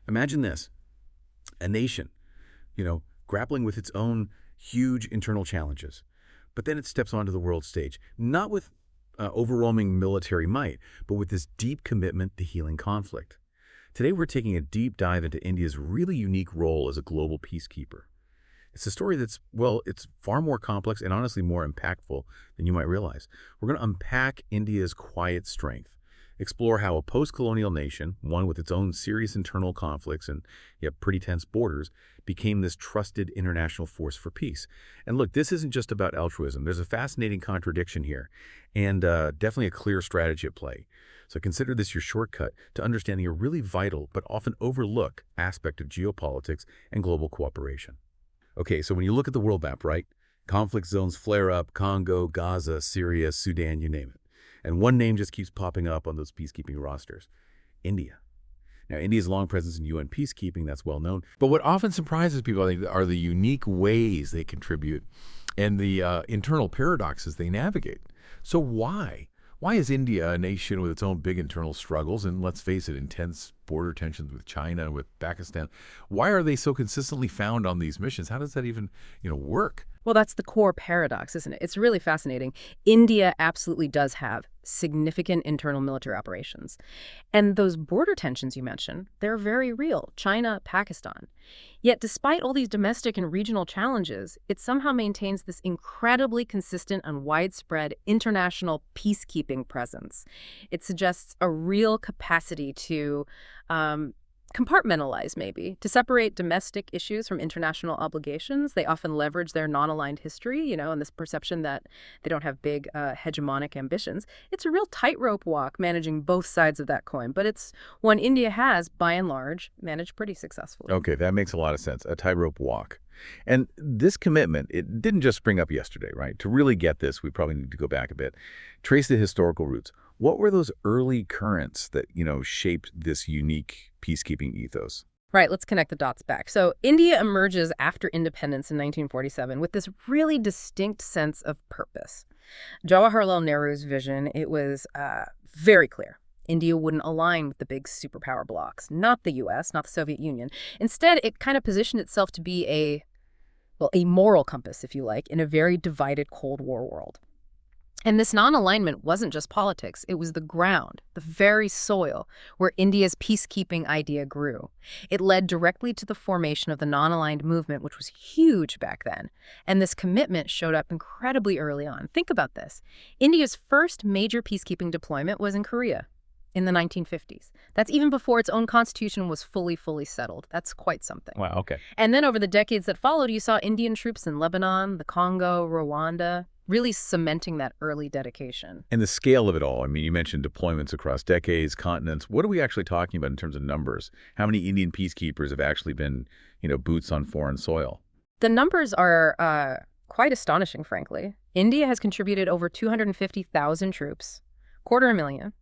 Imagine this, a nation, grappling with its own huge internal challenges. But then it steps onto the world stage, not with overwhelming military might, but with this deep commitment to healing conflict. Today, we're taking a deep dive into India's really unique role as a global peacekeeper. It's a story that's, well, it's far more complex and honestly more impactful than you might realize. We're going to unpack India's quiet strength, explore how a post-colonial nation, one with its own serious internal conflicts and yet pretty tense borders, became this trusted international force for peace. And look, this isn't just about altruism. There's a fascinating contradiction here and definitely a clear strategy at play. So consider this your shortcut to understanding a really vital but often overlooked aspect of geopolitics and global cooperation. Okay, so when you look at the world map, right? Conflict zones flare up: Congo, Gaza, Syria, Sudan, you name it. And one name just keeps popping up on those peacekeeping rosters: India. Now, India's long presence in UN peacekeeping, that's well known. But what often surprises people, I think, are the unique ways they contribute and the internal paradoxes they navigate. So why? Why is India a nation with its own big internal struggles and, let's face it, intense border tensions with China and with Pakistan? Why are they so consistently found on these missions? How does that even, work? Well, that's the core paradox, isn't it? It's really fascinating. India absolutely does have significant internal military operations. And those border tensions you mentioned, they're very real. China, Pakistan. Yet despite all these domestic and regional challenges, it somehow maintains this incredibly consistent and widespread international peacekeeping presence. It suggests a real capacity to compartmentalize, maybe, to separate domestic issues from international obligations. They often leverage their non-aligned history, and this perception that they don't have big hegemonic ambitions. It's a real tightrope walk managing both sides of that coin, but it's one India has, by and large, managed pretty successfully. Okay, that makes a lot of sense, a tightrope walk. And this commitment, it didn't just spring up yesterday, right? To really get this, we probably need to go back a bit, trace the historical roots. What were those early currents that, shaped this unique peacekeeping ethos? Right, let's connect the dots back. So India emerges after independence in 1947 with this really distinct sense of purpose. Jawaharlal Nehru's vision, it was very clear. India wouldn't align with the big superpower blocs, not the U.S., not the Soviet Union. Instead, it kind of positioned itself to be a moral compass, if you like, in a very divided Cold War world. And this non-alignment wasn't just politics. It was the ground, the very soil where India's peacekeeping idea grew. It led directly to the formation of the non-aligned movement, which was huge back then. And this commitment showed up incredibly early on. Think about this. India's first major peacekeeping deployment was in Korea in the 1950s. That's even before its own constitution was fully settled. That's quite something. Wow, okay. And then over the decades that followed, you saw Indian troops in Lebanon, the Congo, Rwanda, really cementing that early dedication. And the scale of it all, you mentioned deployments across decades, continents. What are we actually talking about in terms of numbers? How many Indian peacekeepers have actually been, boots on foreign soil? The numbers are quite astonishing, frankly. India has contributed over 250,000 troops, 250,000,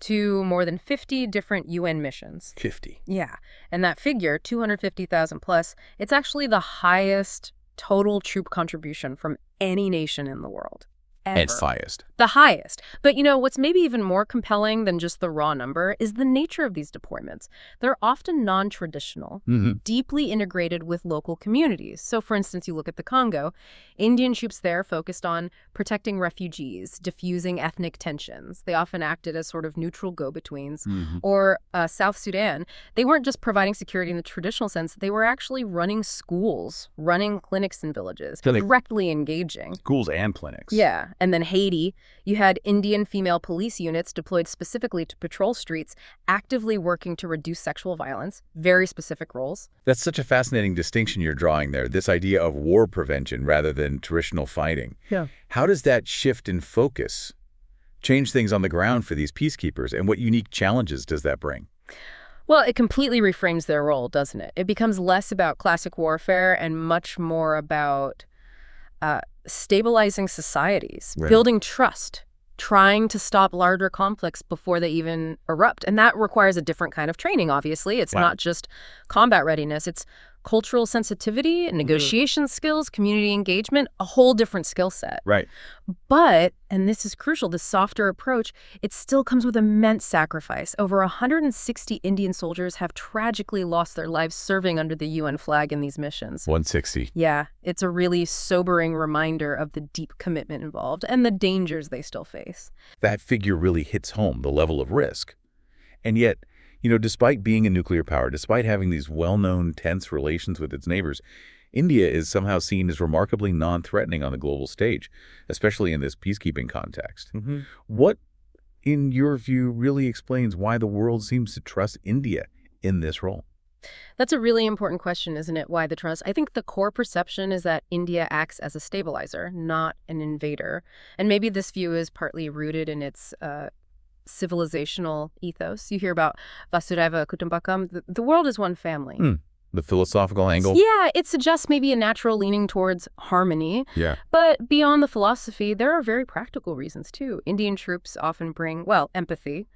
to more than 50 different UN missions. 50? Yeah. And that figure, 250,000 plus, it's actually the highest total troop contribution from any nation in the world. Ever. And highest. The highest. But what's maybe even more compelling than just the raw number is the nature of these deployments. They're often non-traditional, deeply integrated with local communities. So for instance, you look at the Congo, Indian troops there focused on protecting refugees, diffusing ethnic tensions. They often acted as sort of neutral go-betweens. Or South Sudan, they weren't just providing security in the traditional sense, they were actually running schools, running clinics in villages, so directly engaging. Schools and clinics. Yeah. And then Haiti, you had Indian female police units deployed specifically to patrol streets, actively working to reduce sexual violence, very specific roles. That's such a fascinating distinction you're drawing there, this idea of war prevention rather than traditional fighting. Yeah. How does that shift in focus change things on the ground for these peacekeepers, and what unique challenges does that bring? Well, it completely reframes their role, doesn't it? It becomes less about classic warfare and much more about stabilizing societies, building trust, trying to stop larger conflicts before they even erupt. And that requires a different kind of training, obviously. It's not just combat readiness. It's cultural sensitivity, negotiation skills, community engagement, a whole different skill set. Right. But, and this is crucial, the softer approach, it still comes with immense sacrifice. Over 160 Indian soldiers have tragically lost their lives serving under the UN flag in these missions. 160. Yeah, it's a really sobering reminder of the deep commitment involved and the dangers they still face. That figure really hits home, the level of risk. And yet, despite being a nuclear power, despite having these well-known tense relations with its neighbors, India is somehow seen as remarkably non-threatening on the global stage, especially in this peacekeeping context. What, in your view, really explains why the world seems to trust India in this role? That's a really important question, isn't it? Why the trust? I think the core perception is that India acts as a stabilizer, not an invader. And maybe this view is partly rooted in its civilizational ethos. You hear about Vasudhaiva, Kutumbakam. The world is one family. The philosophical angle? Yeah, it suggests maybe a natural leaning towards harmony. Yeah. But beyond the philosophy, there are very practical reasons, too. Indian troops often bring, empathy,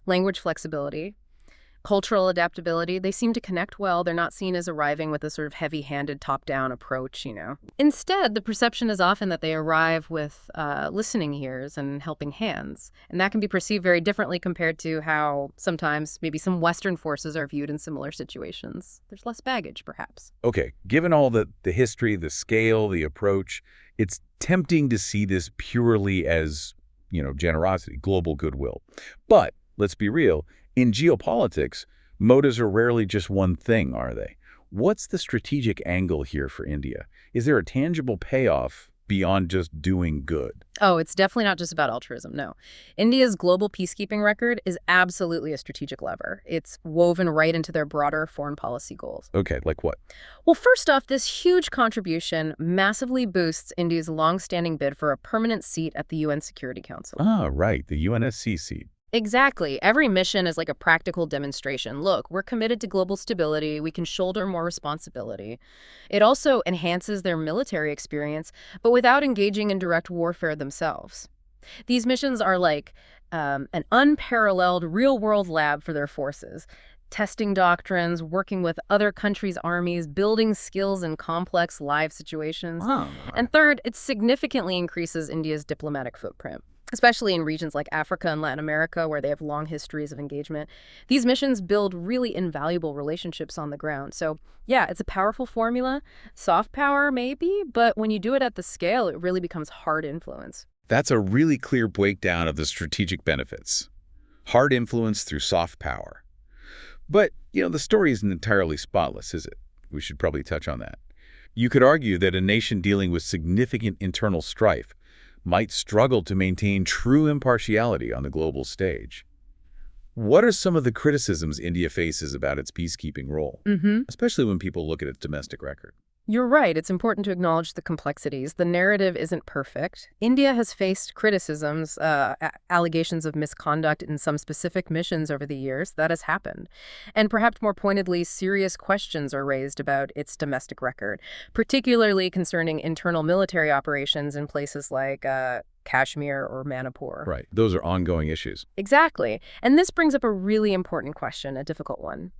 language flexibility, cultural adaptability. They seem to connect well. They're not seen as arriving with a sort of heavy-handed top-down approach, Instead, the perception is often that they arrive with listening ears and helping hands. And that can be perceived very differently compared to how sometimes maybe some Western forces are viewed in similar situations. There's less baggage, perhaps. Okay, given all the history, the scale, the approach, it's tempting to see this purely as, generosity, global goodwill. But let's be real. In geopolitics, motives are rarely just one thing, are they? What's the strategic angle here for India? Is there a tangible payoff beyond just doing good? Oh, it's definitely not just about altruism, no. India's global peacekeeping record is absolutely a strategic lever. It's woven right into their broader foreign policy goals. Okay, like what? Well, first off, this huge contribution massively boosts India's long-standing bid for a permanent seat at the UN Security Council. Ah, right, the UNSC seat. Exactly. Every mission is like a practical demonstration. Look, we're committed to global stability. We can shoulder more responsibility. It also enhances their military experience, but without engaging in direct warfare themselves. These missions are like an unparalleled real-world lab for their forces, testing doctrines, working with other countries' armies, building skills in complex live situations. Oh. And third, it significantly increases India's diplomatic footprint, especially in regions like Africa and Latin America, where they have long histories of engagement. These missions build really invaluable relationships on the ground. So, yeah, it's a powerful formula. Soft power, maybe, but when you do it at the scale, it really becomes hard influence. That's a really clear breakdown of the strategic benefits. Hard influence through soft power. But, the story isn't entirely spotless, is it? We should probably touch on that. You could argue that a nation dealing with significant internal strife might struggle to maintain true impartiality on the global stage. What are some of the criticisms India faces about its peacekeeping role, especially when people look at its domestic record? You're right. It's important to acknowledge the complexities. The narrative isn't perfect. India has faced criticisms, allegations of misconduct in some specific missions over the years. That has happened. And perhaps more pointedly, serious questions are raised about its domestic record, particularly concerning internal military operations in places like Kashmir or Manipur. Right. Those are ongoing issues. Exactly. And this brings up a really important question, a difficult one.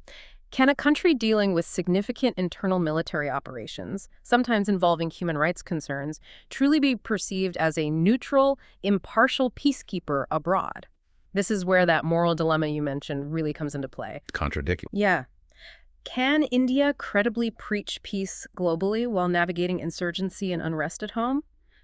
Can a country dealing with significant internal military operations, sometimes involving human rights concerns, truly be perceived as a neutral, impartial peacekeeper abroad? This is where that moral dilemma you mentioned really comes into play. Contradicting. Yeah. Can India credibly preach peace globally while navigating insurgency and unrest at home?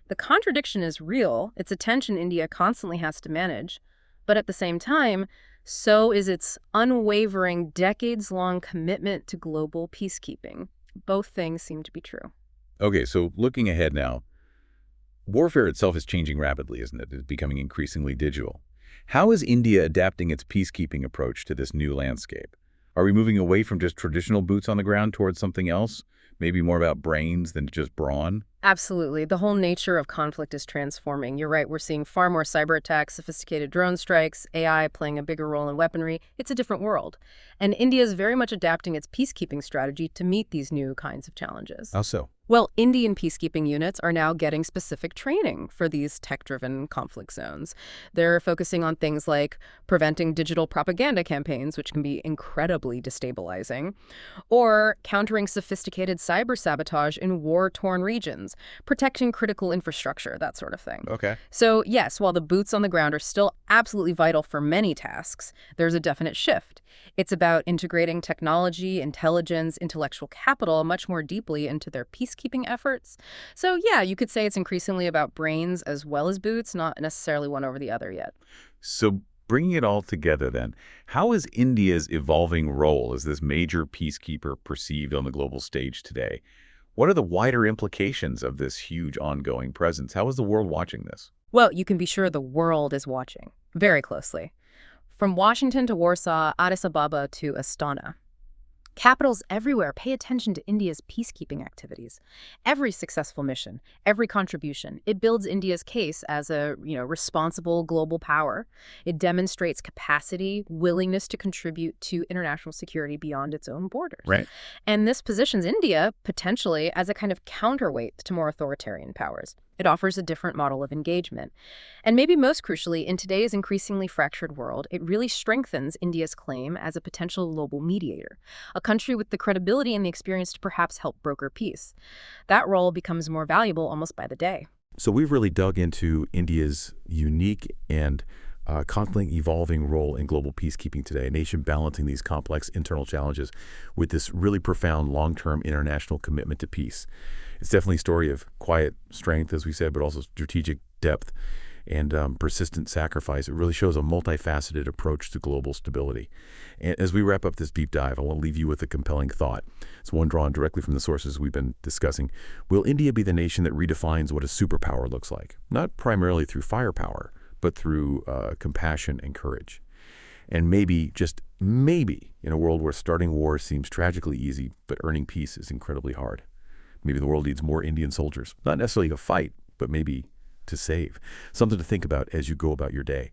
The contradiction is real. It's a tension India constantly has to manage. But at the same time, so is its unwavering, decades-long commitment to global peacekeeping. Both things seem to be true. Okay, so looking ahead now, warfare itself is changing rapidly, isn't it? It's becoming increasingly digital. How is India adapting its peacekeeping approach to this new landscape? Are we moving away from just traditional boots on the ground towards something else? Maybe more about brains than just brawn? Absolutely. The whole nature of conflict is transforming. You're right, we're seeing far more cyber attacks, sophisticated drone strikes, AI playing a bigger role in weaponry. It's a different world. And India is very much adapting its peacekeeping strategy to meet these new kinds of challenges. How so? Well, Indian peacekeeping units are now getting specific training for these tech-driven conflict zones. They're focusing on things like preventing digital propaganda campaigns, which can be incredibly destabilizing, or countering sophisticated cyber sabotage in war-torn regions, protecting critical infrastructure, that sort of thing. Okay. So, yes, while the boots on the ground are still absolutely vital for many tasks, there's a definite shift. It's about integrating technology, intelligence, intellectual capital much more deeply into their peacekeeping efforts. So, yeah, you could say it's increasingly about brains as well as boots, not necessarily one over the other yet. So bringing it all together then, how is India's evolving role as this major peacekeeper perceived on the global stage today? What are the wider implications of this huge ongoing presence? How is the world watching this? Well, you can be sure the world is watching very closely. From Washington to Warsaw, Addis Ababa to Astana. Capitals everywhere pay attention to India's peacekeeping activities. Every successful mission, every contribution, it builds India's case as a, responsible global power. It demonstrates capacity, willingness to contribute to international security beyond its own borders. Right. And this positions India potentially as a kind of counterweight to more authoritarian powers. It offers a different model of engagement. And maybe most crucially, in today's increasingly fractured world, it really strengthens India's claim as a potential global mediator, a country with the credibility and the experience to perhaps help broker peace. That role becomes more valuable almost by the day. So we've really dug into India's unique and constantly evolving role in global peacekeeping today, a nation balancing these complex internal challenges with this really profound long-term international commitment to peace. It's definitely a story of quiet strength, as we said, but also strategic depth and persistent sacrifice. It really shows a multifaceted approach to global stability. And as we wrap up this deep dive, I want to leave you with a compelling thought. It's one drawn directly from the sources we've been discussing. Will India be the nation that redefines what a superpower looks like? Not primarily through firepower, but through compassion and courage. And maybe, just maybe, in a world where starting war seems tragically easy, but earning peace is incredibly hard. Maybe the world needs more Indian soldiers, not necessarily to fight, but maybe to save. Something to think about as you go about your day.